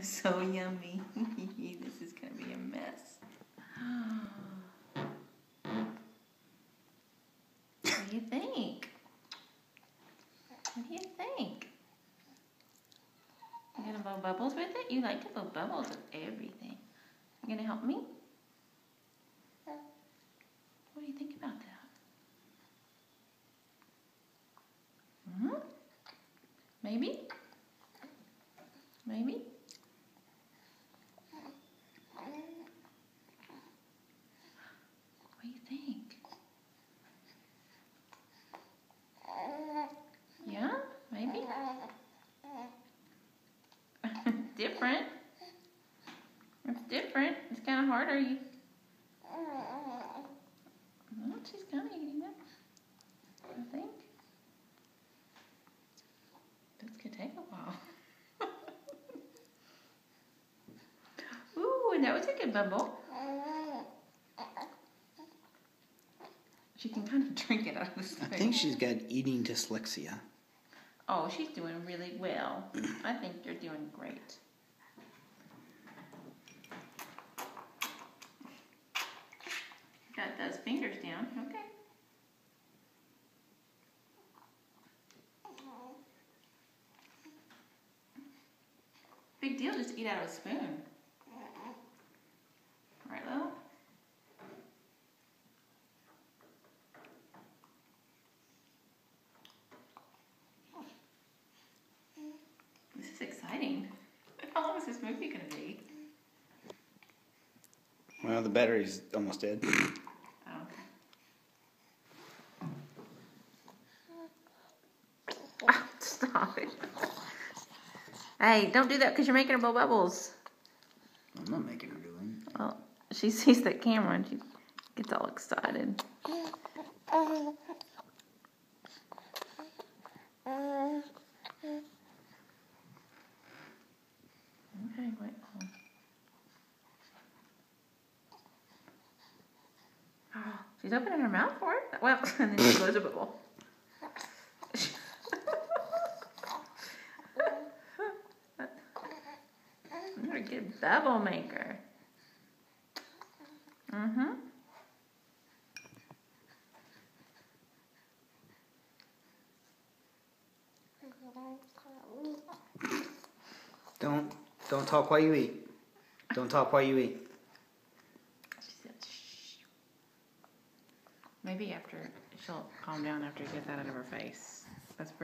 So yummy. This is going to be a mess. What do you think? What do you think? You gonna blow bubbles with it? You like to blow bubbles with everything. You gonna help me? What do you think about that? Hmm? Maybe? Maybe? What do you think? Yeah? Maybe? Different. It's different. It's kind of harder. Well, she's kind of eating it, I think. This could take a while. Ooh, and that was a good bubble. She can kind of drink it out of the spoon. I think she's got eating dyslexia. Oh, she's doing really well. I think you're doing great. Got those fingers down. Okay. Big deal, just eat out of a spoon. Right, Lil? This is exciting. How long is this movie going to be? Well, the battery's almost dead. Oh, okay. Oh, stop it. Hey, don't do that because you're making her blow bubbles. I'm not making her do it. Well, she sees the camera and she gets all excited. Okay, wait. Oh, she's opening her mouth for it. Well, and then she blows a bubble. You're a good bubble maker. Mm-hmm. Don't talk while you eat. Don't talk while you eat. She said, shh. Maybe after she'll calm down after you get that out of her face. That's pretty